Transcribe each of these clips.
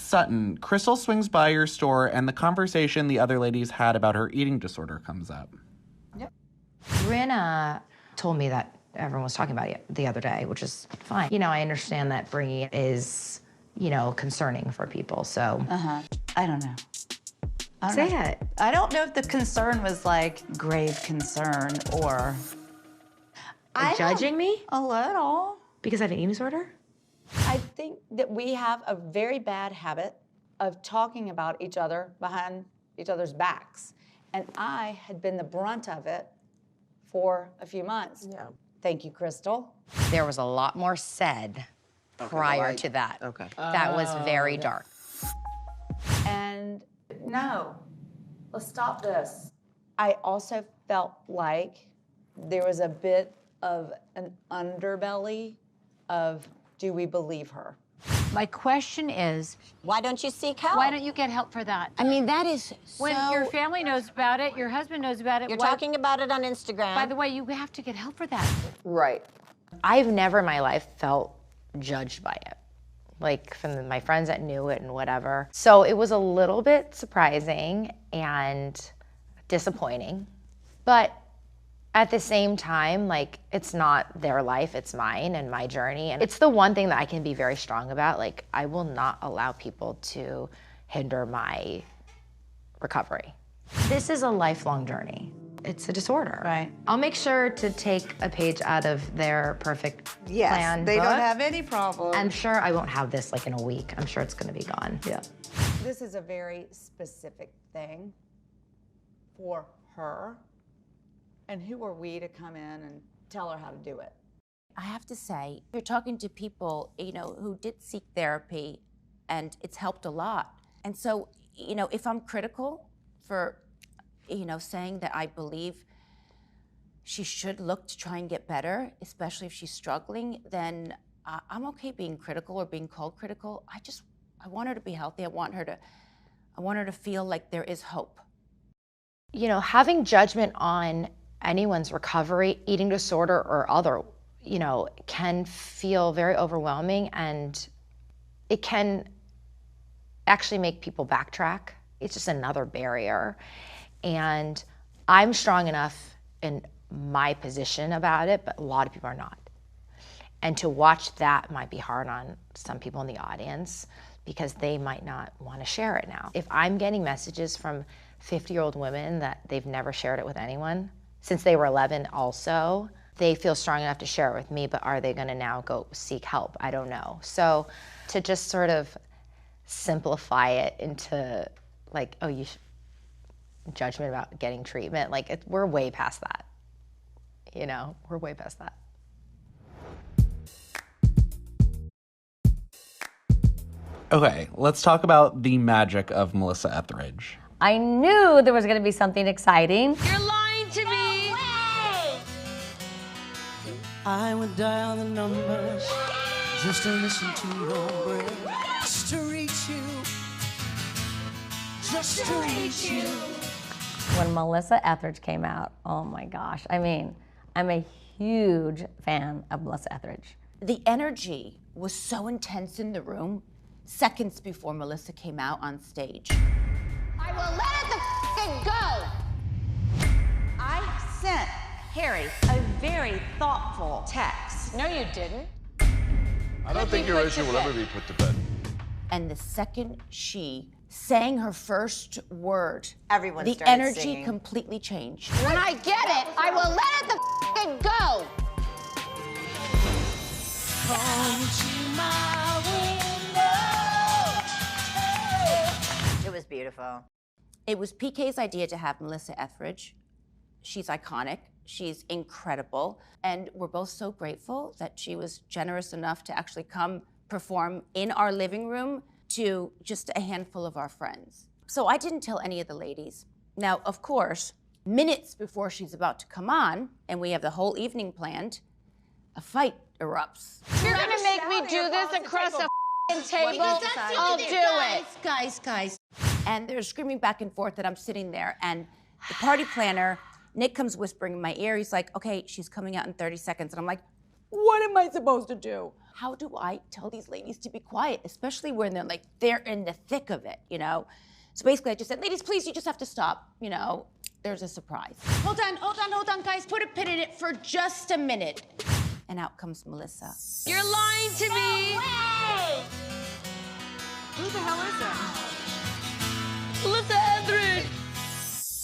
Sutton, Crystal swings by your store and the conversation the other ladies had about her eating disorder comes up. Yep. Rinna told me that everyone was talking about it the other day, which is fine. You know, I understand that bringing it is, you know, concerning for people, so. I don't know. Say it. I don't know if the concern was like grave concern or. Judging me? A little. Because I have an eating disorder? I think that we have a very bad habit of talking about each other behind each other's backs. And I had been the brunt of it for a few months. Yeah. Thank you, Crystal. There was a lot more said prior to that. Okay. That was very dark. And no, let's stop this. I also felt like there was a bit of an underbelly of, do we believe her? My question is, why don't you seek help? why don't you get help for that? I mean, that is When your family knows about it, your husband knows about it. You're talking about it on Instagram. By the way, you have to get help for that. Right. I've never in my life felt judged by it, like from my friends that knew it and whatever. So it was a little bit surprising and disappointing, but at the same time, like, it's not their life, it's mine and my journey. And it's the one thing that I can be very strong about. Like, I will not allow people to hinder my recovery. This is a lifelong journey. It's a disorder. Right. I'll make sure to take a page out of their perfect plan They book. don't have any problem. I'm sure I won't have this like in a week. I'm sure it's gonna be gone. Yeah. This is a very specific thing for her. And who are we to come in and tell her how to do it? I have to say, you're talking to people, you know, who did seek therapy, and it's helped a lot. And so, you know, if I'm critical for, you know, saying that I believe she should look to try and get better, especially if she's struggling, then I'm okay being critical or being called critical. I want her to be healthy. I want her to feel like there is hope. You know, having judgment on anyone's recovery, eating disorder or other, you know, can feel very overwhelming, and it can actually make people backtrack. It's just another barrier. And I'm strong enough in my position about it, but a lot of people are not. And to watch that might be hard on some people in the audience because they might not want to share it now. If I'm getting messages from 50-year-old women that they've never shared it with anyone, since they were 11 also, they feel strong enough to share it with me, but are they gonna now go seek help? I don't know. So to just sort of simplify it into like, oh, you should, judgment about getting treatment, like we're way past that. You know, we're way past that. Okay, let's talk about the magic of Melissa Etheridge. I knew there was gonna be something exciting. You're lying to me. I would dial the numbers just to listen to your breath, just to reach you, just to reach you. When Melissa Etheridge came out, oh my gosh. I mean, I'm a huge fan of Melissa Etheridge. The energy was so intense in the room seconds before Melissa came out on stage. I will let it go. I sent Harry a very thoughtful text. No, you didn't. I don't think your issue will ever be put to bed. And the second she sang her first word, Everyone the started energy singing. completely changed. When I get it, I will let it go. It was beautiful. It was PK's idea to have Melissa Etheridge. She's iconic, she's incredible, and we're both so grateful that she was generous enough to actually come perform in our living room to just a handful of our friends. So I didn't tell any of the ladies. Now, of course, minutes before she's about to come on, and we have the whole evening planned, a fight erupts. You're gonna make me do this across a table? I'll do it. Guys. And they're screaming back and forth, and I'm sitting there, and the party planner, Nick, comes whispering in my ear. He's like, okay, she's coming out in 30 seconds. And I'm like, What am I supposed to do? How do I tell these ladies to be quiet, especially when they're in the thick of it, you know? So basically I just said, ladies, please, you just have to stop, you know? There's a surprise. Hold on, guys, put a pin in it for just a minute. And out comes Melissa. You're lying to me. Who the hell is that? Melissa Etheridge.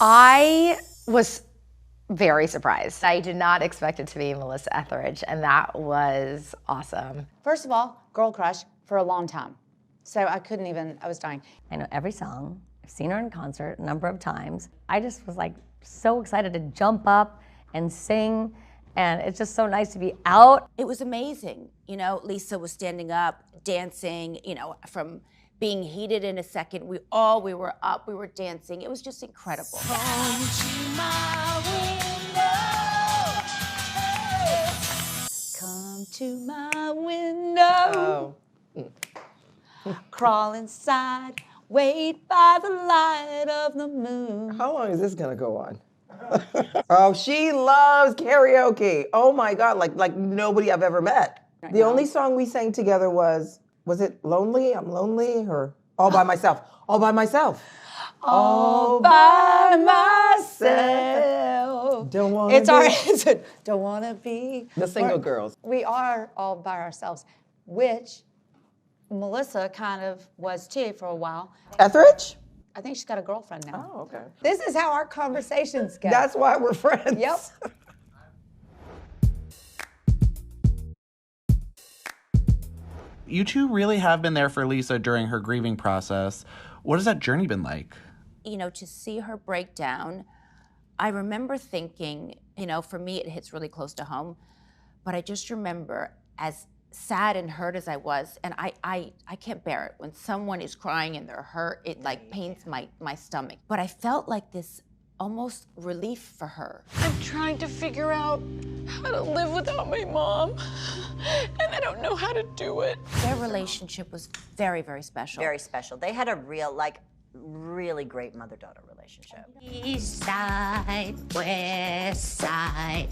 I was very surprised. I did not expect it to be Melissa Etheridge, and that was awesome. First of all, girl crush for a long time. So I was dying. I know every song. I've seen her in concert a number of times. I just was like so excited to jump up and sing, and it's just so nice to be out. It was amazing. You know, Lisa was standing up, dancing, you know, from being heated in a second. We were up, we were dancing. It was just incredible. Come to my window. Come to my window. Crawl inside, wait by the light of the moon. How long is this gonna go on? Oh, she loves karaoke. Oh my God, like nobody I've ever met. The only song we sang together was it Lonely? I'm Lonely, or All by Myself? All by myself. All by myself. Don't wanna don't wanna be. The single girls. We are all by ourselves, which Melissa kind of was too for a while. Etheridge? I think she's got a girlfriend now. Oh, okay. This is how our conversations go. That's why we're friends. Yep. You two really have been there for Lisa during her grieving process. What has that journey been like? You know, to see her break down, I remember thinking, you know, for me it hits really close to home, but I just remember as sad and hurt as I was, and I can't bear it. When someone is crying and they're hurt, it like pains my stomach. But I felt like this almost relief for her. I'm trying to figure out how to live without my mom, and I don't know how to do it. Their relationship was very, very special. Very special. They had a really great mother-daughter relationship. East side, west side.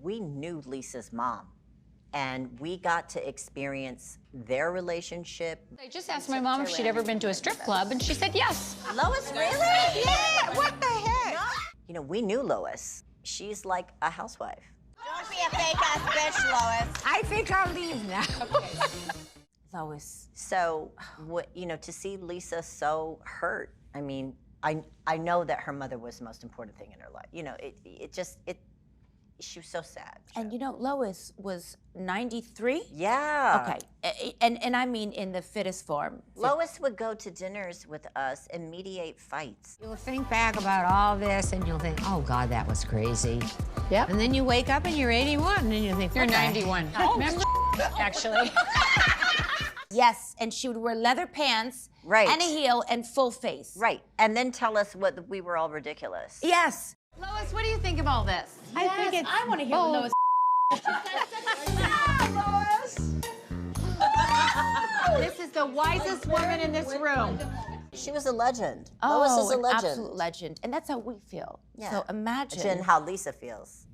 We knew Lisa's mom, and we got to experience their relationship. I just asked my mom if she'd ever been to a strip club, and she said yes. Lois, really? Yeah, what the heck? You know, we knew Lois. She's like a housewife. Don't be a fake-ass bitch, Lois. I think I'll leave now. Lois. So, to see Lisa so hurt, I mean, I know that her mother was the most important thing in her life. You know, she was so sad. And you know, Lois was 93? Yeah. Okay, and I mean in the fittest form. Lois would go to dinners with us and mediate fights. You'll think back about all this and you'll think, oh God, that was crazy. Yep. And then you wake up and you're 81 and you think, You're 91. Remember? Actually. Yes, and she would wear leather pants, right, and a heel, and full face. Right, and then tell us what we were all ridiculous. Yes. Lois, what do you think of all this? I think it's. I want to hear what Lois. This is the wisest woman in this room. She was a legend. Oh, Lois is a legend. Absolute legend, and that's how we feel. Yeah. So imagine how Lisa feels.